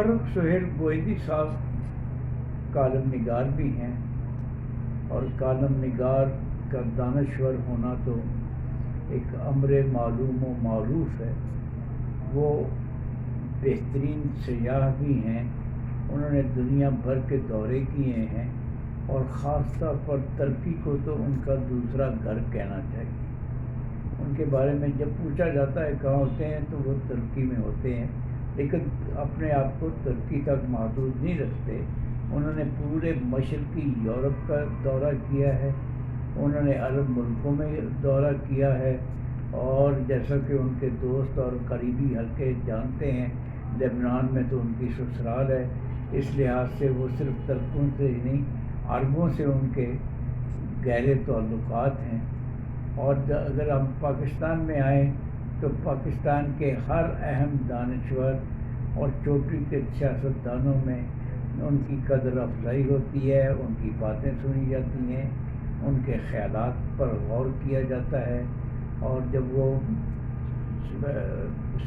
فرخ سہیل گوئندی صاحب کالم نگار بھی ہیں، اور کالم نگار کا دانشور ہونا تو ایک امر معلوم و معروف ہے۔ وہ بہترین سیاح بھی ہیں، انہوں نے دنیا بھر کے دورے کیے ہیں، اور خاص طور پر ترکی کو تو ان کا دوسرا گھر کہنا چاہیے۔ ان کے بارے میں جب پوچھا جاتا ہے کہاں ہوتے ہیں تو وہ ترکی میں ہوتے ہیں، لیکن اپنے آپ کو ترکی تک محدود نہیں رکھتے۔ انہوں نے پورے مشرقی یورپ کا دورہ کیا ہے، انہوں نے عرب ملکوں میں دورہ کیا ہے، اور جیسا کہ ان کے دوست اور قریبی حلقے جانتے ہیں، لبنان میں تو ان کی سسرال ہے، اس لحاظ سے وہ صرف ترکوں سے ہی نہیں عربوں سے ان کے گہرے تعلقات ہیں۔ اور اگر ہم پاکستان میں آئیں تو پاکستان کے ہر اہم دانشور اور چوٹی کے سیاستدانوں میں ان کی قدر افزائی ہوتی ہے، ان کی باتیں سنی جاتی ہیں، ان کے خیالات پر غور کیا جاتا ہے، اور جب وہ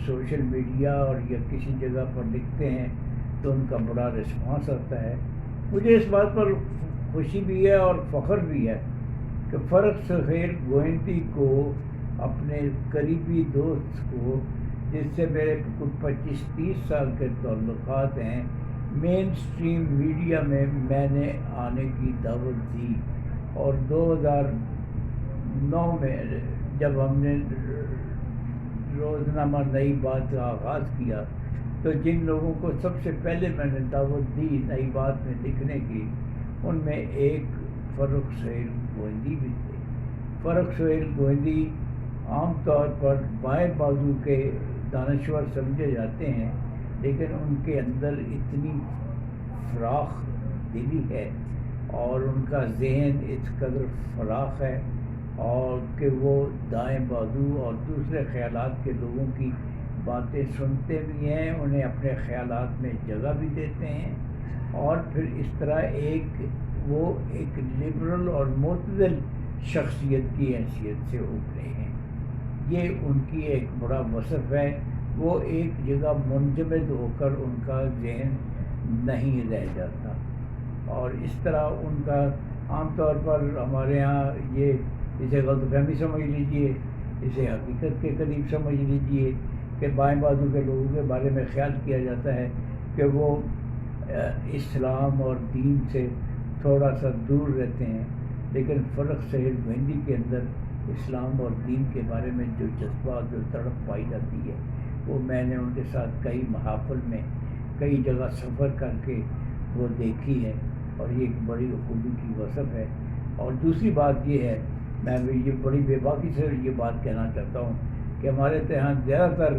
سوشل میڈیا اور یا کسی جگہ پر لکھتے ہیں تو ان کا بڑا رسپانس آتا ہے۔ مجھے اس بات پر خوشی بھی ہے اور فخر بھی ہے کہ فرخ سہیل گوئندی کو، اپنے قریبی دوست کو، جس سے میرے کچھ 25-30 سال کے تعلقات ہیں، مین سٹریم میڈیا میں نے آنے کی دعوت دی، اور 2009 میں جب ہم نے روزنامہ نئی بات کا آغاز کیا تو جن لوگوں کو سب سے پہلے میں نے دعوت دی نئی بات میں لکھنے کی، ان میں ایک فرخ سہیل گوئندی بھی تھے۔ فرخ سہیل گوئندی عام طور پر بائیں بازو کے دانشور سمجھے جاتے ہیں، لیکن ان کے اندر اتنی فراخ دلی ہے اور ان کا ذہن اس قدر فراخ ہے، اور کہ وہ دائیں بازو اور دوسرے خیالات کے لوگوں کی باتیں سنتے بھی ہیں، انہیں اپنے خیالات میں جگہ بھی دیتے ہیں، اور پھر اس طرح وہ ایک لبرل اور معتدل شخصیت کی حیثیت سے ابھرے ہیں۔ یہ ان کی ایک بڑا وصف ہے، وہ ایک جگہ منجمد ہو کر ان کا ذہن نہیں رہ جاتا، اور اس طرح ان کا عام طور پر ہمارے ہاں اسے غلط فہمی سمجھ لیجئے، اسے حقیقت کے قریب سمجھ لیجئے کہ بائیں بازو کے لوگوں کے بارے میں خیال کیا جاتا ہے کہ وہ اسلام اور دین سے تھوڑا سا دور رہتے ہیں، لیکن فرخ سہیل گوئندی کے اندر اسلام اور دین کے بارے میں جو جذبہ، جو تڑپ پائی جاتی ہے، وہ میں نے ان کے ساتھ کئی محافل میں کئی جگہ سفر کر کے وہ دیکھی ہے، اور یہ ایک بڑی خوبی کی وصف ہے۔ اور دوسری بات یہ ہے، میں یہ بڑی بے باکی سے یہ بات کہنا چاہتا ہوں کہ ہمارے یہاں زیادہ تر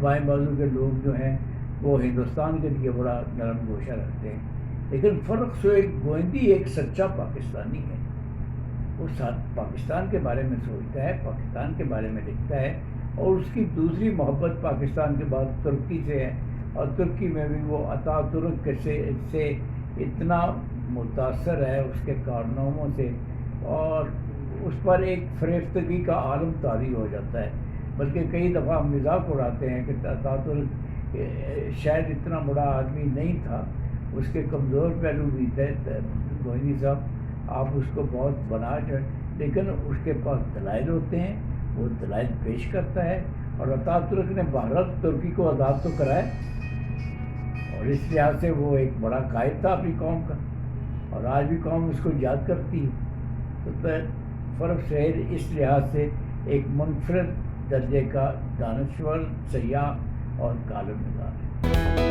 بائیں بازو کے لوگ جو ہیں وہ ہندوستان کے لیے بڑا نرم گوشہ رکھتے ہیں، لیکن فرخ سہیل گوئندی ایک سچا پاکستانی ہے۔ وہ پاکستان کے بارے میں سوچتا ہے، پاکستان کے بارے میں لکھتا ہے، اور اس کی دوسری محبت پاکستان کے بعد ترکی سے ہے، اور ترکی میں بھی وہ اتا ترک سے اتنا متاثر ہے اس کے کارناموں سے، اور اس پر ایک فریفتگی کا عالم طاری ہو جاتا ہے۔ بلکہ کئی دفعہ ہم مذاق اڑاتے ہیں کہ اتا ترک شاید اتنا بڑا آدمی نہیں تھا، اس کے کمزور پہلو بھی تھے۔ گوئندی صاحب آپ اس کو بہت بنا چاہے، لیکن اس کے پاس دلائل ہوتے ہیں، وہ دلائل پیش کرتا ہے، اور اتا ترک نے بھارت ترکی کو آزاد تو کرایا، اور اس لحاظ سے وہ ایک بڑا قائد تھا اپنی قوم کا، اور آج بھی قوم اس کو یاد کرتی ہے۔ تو فرخ سہیل اس لحاظ سے ایک منفرد درجے کا دانشور، سیاح اور کالم نگار ہے۔